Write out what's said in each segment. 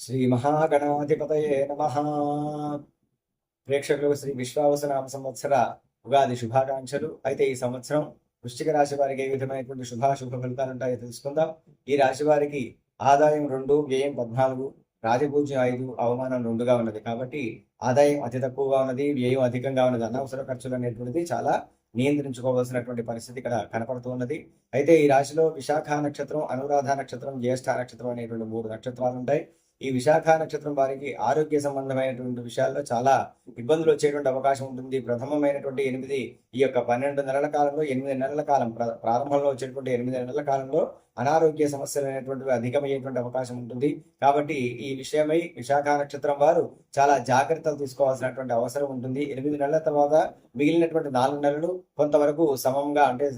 శ్రీ మహాగణాధిపతయే నమః. ప్రేక్షకులకు శ్రీ విశ్వావసనామ సంవత్సర ఉగాది శుభాకాంక్షలు. అయితే ఈ సంవత్సరం వృశ్చిక రాశి వారికి ఏ విధమైనటువంటి శుభాశుభ ఫలితాలు ఉంటాయో తెలుసుకుందాం. ఈ రాశి వారికి ఆదాయం 2, వ్యయం 14, రాజపూజ్యం 5, అవమానం 2గా ఉన్నది. కాబట్టి ఆదాయం అతి తక్కువగా ఉన్నది, వ్యయం అధికంగా ఉన్నది. అనవసర ఖర్చులు అనేటువంటిది చాలా నియంత్రించుకోవాల్సినటువంటి పరిస్థితి ఇక్కడ కనపడుతూ ఉన్నది. అయితే ఈ రాశిలో విశాఖ నక్షత్రం, అనురాధ నక్షత్రం, జ్యేష్ఠ నక్షత్రం అనేటువంటి 3 నక్షత్రాలు ఉంటాయి. ఈ విశాఖ నక్షత్రం వారికి ఆరోగ్య సంబంధమైనటువంటి విషయాల్లో చాలా ఇబ్బందులు వచ్చేటువంటి అవకాశం ఉంటుంది. ప్రథమమైనటువంటి 8 ఈ యొక్క 12 నెలల కాలంలో 8 నెలల కాలం ప్రారంభంలో వచ్చేటువంటి 8 నెలల కాలంలో అనారోగ్య సమస్యలు అనేటువంటివి అధికమయ్యేటువంటి అవకాశం ఉంటుంది. కాబట్టి ఈ విషయమై విశాఖ నక్షత్రం వారు చాలా జాగ్రత్తలు తీసుకోవాల్సినటువంటి అవసరం ఉంటుంది. 8 నెలల తర్వాత మిగిలినటువంటి 4 నెలలు కొంతవరకు సమంగా అంటే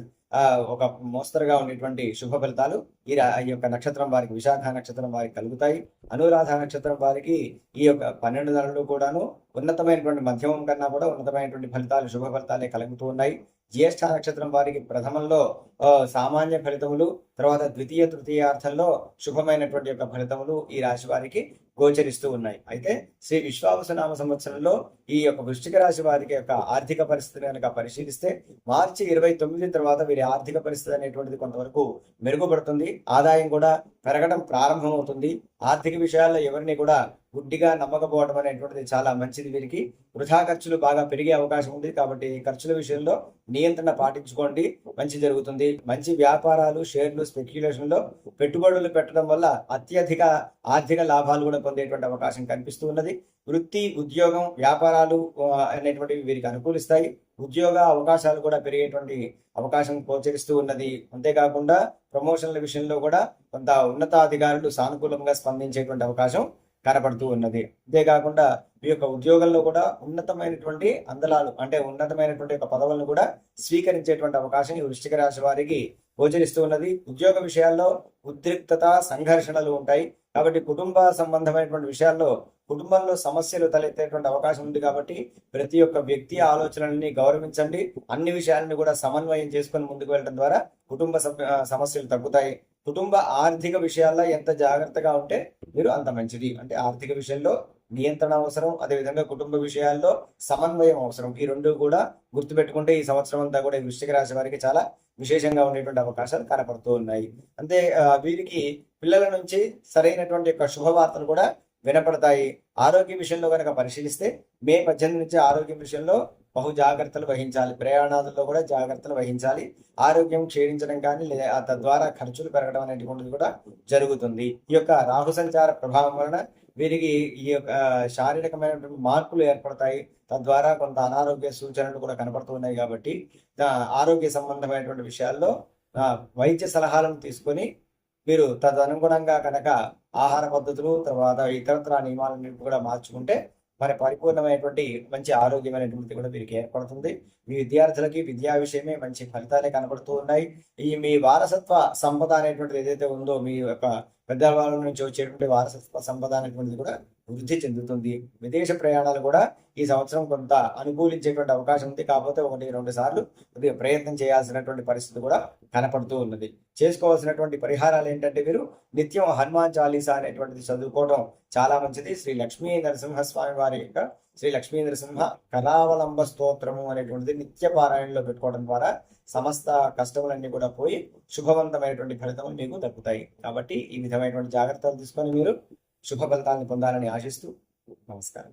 ఒక మోస్తరుగా ఉండేటువంటి శుభ ఫలితాలు ఈ యొక్క నక్షత్రం వారికి, విశాఖ నక్షత్రం వారికి కలుగుతాయి. అనురాధ నక్షత్రం వారికి ఈ యొక్క 12 నెలలు కూడాను ఉన్నతమైనటువంటి మధ్యమం కన్నా కూడా ఉన్నతమైనటువంటి ఫలితాలు, శుభ ఫలితాలే కలుగుతూ ఉన్నాయి. జ్యేష్ఠ నక్షత్రం వారికి ప్రథమంలో సామాన్య ఫలితములు, తర్వాత ద్వితీయ తృతీయార్థంలో శుభమైనటువంటి యొక్క ఫలితములు ఈ రాశి వారికి గోచరిస్తూ ఉన్నాయి. అయితే శ్రీ విశ్వావసనామ సంవత్సరంలో ఈ యొక్క వృశ్చిక రాశి వారికి యొక్క ఆర్థిక పరిస్థితిని కనుక పరిశీలిస్తే మార్చి 29 తర్వాత వీరి ఆర్థిక పరిస్థితి అనేటువంటిది కొంతవరకు మెరుగుపడుతుంది. ఆదాయం కూడా పెరగడం ప్రారంభమవుతుంది. ఆర్థిక విషయాల్లో ఎవరిని కూడా గుడ్డిగా నమ్మకపోవడం అనేటువంటిది చాలా మంచిది. వీరికి వృధా ఖర్చులు బాగా పెరిగే అవకాశం ఉంది. కాబట్టి ఖర్చుల విషయంలో నియంత్రణ పాటించుకోండి, మంచి జరుగుతుంది. మంచి వ్యాపారాలు, షేర్లు, స్పెక్యులేషన్లో పెట్టుబడులు పెట్టడం వల్ల అత్యధిక ఆర్థిక లాభాలు కూడా పొందేటువంటి అవకాశం కనిపిస్తూ ఉన్నది. వృత్తి, ఉద్యోగం, వ్యాపారాలు అనేటువంటివి వీరికి అనుకూలిస్తాయి. ఉద్యోగ అవకాశాలు కూడా పెరిగేటువంటి అవకాశం గోచరిస్తూ ఉన్నది. అంతేకాకుండా ప్రమోషన్ల విషయంలో కూడా కొంత ఉన్నతాధికారులు సానుకూలంగా స్పందించేటువంటి అవకాశం కనపడుతూ ఉన్నది. అంతేకాకుండా ఈ యొక్క ఉద్యోగంలో కూడా ఉన్నతమైనటువంటి అందలాలు అంటే ఉన్నతమైనటువంటి యొక్క పదవులను కూడా స్వీకరించేటువంటి అవకాశం ఈ వృశ్చిక రాశి వారికి గోచరిస్తూ ఉన్నది. ఉద్యోగ విషయాల్లో ఉద్రిక్తత, సంఘర్షణలు ఉంటాయి. కాబట్టి కుటుంబ సంబంధమైనటువంటి విషయాల్లో కుటుంబంలో సమస్యలు తలెత్తేటువంటి అవకాశం ఉంది. కాబట్టి ప్రతి ఒక్క వ్యక్తి ఆలోచనల్ని గౌరవించండి. అన్ని విషయాలను కూడా సమన్వయం చేసుకొని ముందుకు వెళ్ళడం ద్వారా కుటుంబ సమస్యలు తగ్గుతాయి. కుటుంబ ఆర్థిక విషయాల్లో ఎంత జాగ్రత్తగా ఉంటే మీరు అంత మంచిది. అంటే ఆర్థిక విషయంలో నియంత్రణ అవసరం, అదేవిధంగా కుటుంబ విషయాల్లో సమన్వయం అవసరం. ఈ రెండు కూడా గుర్తుపెట్టుకుంటే ఈ సంవత్సరం అంతా కూడా ఈ వృశ్చిక రాశి వారికి చాలా విశేషంగా ఉండేటువంటి అవకాశాలు కనపడుతూ ఉన్నాయి. అంతే వీరికి పిల్లల నుంచి సరైనటువంటి యొక్క శుభవార్తలు కూడా వినపడతాయి. ఆరోగ్య విషయంలో కనుక పరిశీలిస్తే మే 18 నుంచి ఆరోగ్యం విషయంలో బహు జాగ్రత్తలు వహించాలి. ప్రయాణాలలో కూడా జాగ్రత్తలు వహించాలి. ఆరోగ్యం క్షీణించడం కానీ లేదా తద్వారా ఖర్చులు పెరగడం అనేటువంటిది కూడా జరుగుతుంది. ఈ యొక్క రాహు సంచార ప్రభావం వలన వీరికి ఈ యొక్క శారీరకమైనటువంటి మార్పులు ఏర్పడతాయి. తద్వారా కొంత అనారోగ్య సూచనలు కూడా కనపడుతున్నాయి. కాబట్టి ఆరోగ్య సంబంధమైనటువంటి విషయాల్లో వైద్య సలహాలను తీసుకొని మీరు తదనుగుణంగా కనుక ఆహార పద్ధతులు, తర్వాత ఇతరత్ర నియమాలను కూడా మార్చుకుంటే మరి పరిపూర్ణమైనటువంటి మంచి ఆరోగ్యమైనటువంటి కూడా వీరికి ఏర్పడుతుంది. మీ విద్యార్థులకి విద్యా విషయమే మంచి ఫలితాలే కనబడుతూ ఉన్నాయి. ఈ మీ వారసత్వ సంపద అనేటువంటిది ఏదైతే ఉందో, మీ యొక్క పెద్దవాళ్ళ నుంచి వచ్చేటువంటి వారసత్వ సంపద అనేటువంటిది కూడా వృద్ధి చెందుతుంది. విదేశ ప్రయాణాలు కూడా ఈ సంవత్సరం కొంత అనుకూలించేటువంటి అవకాశం ఉంది. కాకపోతే 1-2 సార్లు కొద్దిగా ప్రయత్నం చేయాల్సినటువంటి పరిస్థితి కూడా కనపడుతూ ఉన్నది. చేసుకోవాల్సినటువంటి పరిహారాలు ఏంటంటే మీరు నిత్యం హనుమాన్ చాలీసా అనేటువంటిది చదువుకోవడం చాలా మంచిది. శ్రీ లక్ష్మీ నరసింహస్వామి వారి యొక్క శ్రీ లక్ష్మీ నరసింహ కరావలంబ స్తోత్రము అనేటువంటిది నిత్య పారాయణలో పెట్టుకోవడం ద్వారా సమస్త కష్టములన్నీ కూడా పోయి శుభవంతమైనటువంటి ఫలితములు మీకు దక్కుతాయి. కాబట్టి ఈ విధమైనటువంటి జాగ్రత్తలు తీసుకొని మీరు శుభ ఫలితాలను పొందాలని ఆశిస్తూ నమస్కారం.